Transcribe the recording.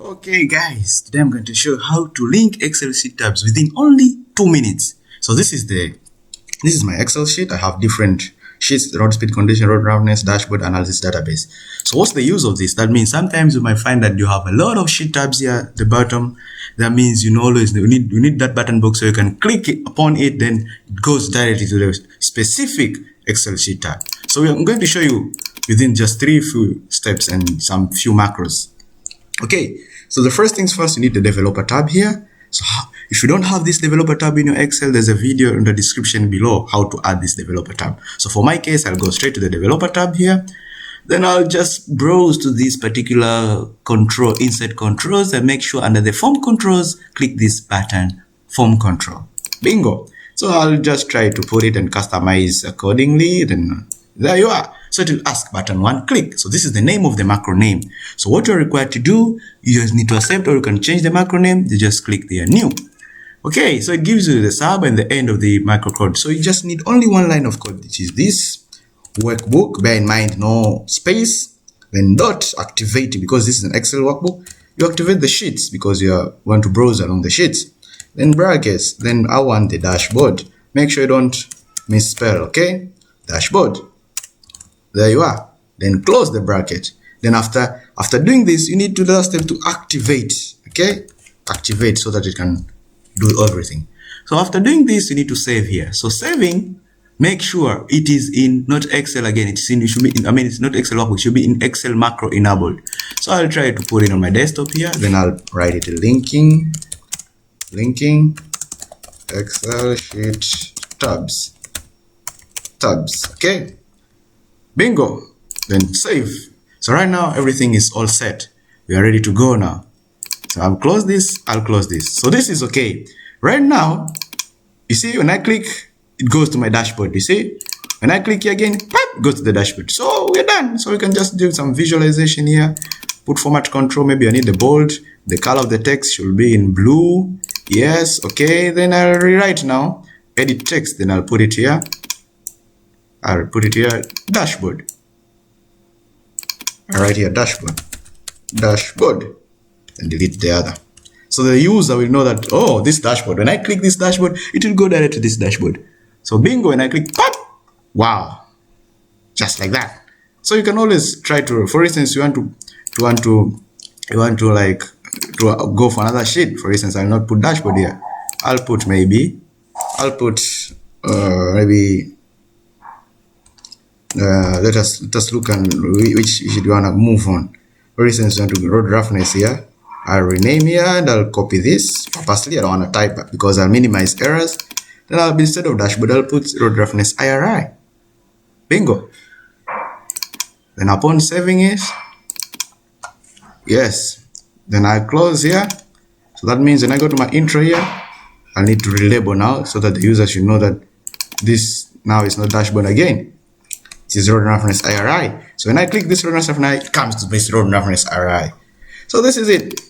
Okay guys, today I'm going to show how to link Excel sheet tabs within only 2 minutes. So this is my Excel sheet. I have different sheets: road speed condition, road roughness, dashboard, analysis, database. So what's the use of this? That means sometimes you might find that you have a lot of sheet tabs here at the bottom. That means you need that button box so you can click upon it, then it goes directly to the specific Excel sheet tab. So I'm going to show you within just few steps and some few macros. Okay, so the first things first, you need the developer tab here. So if you don't have this developer tab in your Excel, there's a video in the description below how to add this developer tab. So for my case, I'll go straight to the developer tab here. Then I'll just browse to this particular control, insert controls, and make sure under the form controls, click this button, form control. Bingo. So I'll just try to put it and customize accordingly. Then there you are. So it will ask button 1, click. So this is the name of the macro name. So what you're required to do, you just need to accept, or you can change the macro name. You just click there, new. Okay, so it gives you the sub and the end of the macro code. So you just need only one line of code, which is this workbook. Bear in mind, no space. Then dot activate, because this is an Excel workbook. You activate the sheets because you want to browse along the sheets. Then brackets. Then I want the dashboard. Make sure you don't misspell, okay? Dashboard. There you are. Then close the bracket. Then after doing this, you need to the last step to activate. Okay, activate so that it can do everything. So after doing this, you need to save here. So saving, make sure it is in not Excel again. It should be in, it's not Excel workbook. It should be in Excel macro enabled. So I'll try to put it on my desktop here. Then I'll write it linking Excel sheet tabs. Okay. Bingo. Then save. So right now everything is all set. We are ready to go now. So I'll close this. So this is okay. Right now, you see when I click, it goes to my dashboard. You see, when I click here again, it goes to the dashboard. So we're done. So we can just do some visualization here. Put format control. Maybe I need the bold. The color of the text should be in blue. Yes. Okay. Then I'll rewrite now. Edit text. Then I'll put it here. Dashboard. I'll write here dashboard, and delete the other. So the user will know that, oh, this dashboard, when I click this dashboard, it will go direct to this dashboard. So bingo, when I click, pop, wow, just like that. So you can always try to, for instance, you want to go for another sheet. For instance, I'll not put dashboard here. I'll put maybe let us look at which should you want to move on. For instance, you want to road roughness here. I'll rename here and I'll copy this. Purposely, I don't want to type it because I'll minimize errors. Then I'll be, instead of dashboard, I'll put road roughness IRI. Bingo. Then upon saving it, yes. Then I close here. So that means when I go to my intro here, I need to relabel now so that the user should know that this now is not dashboard again. It is road roughness IRI. So when I click this road roughness IRI, it comes to this road roughness IRI. So this is it.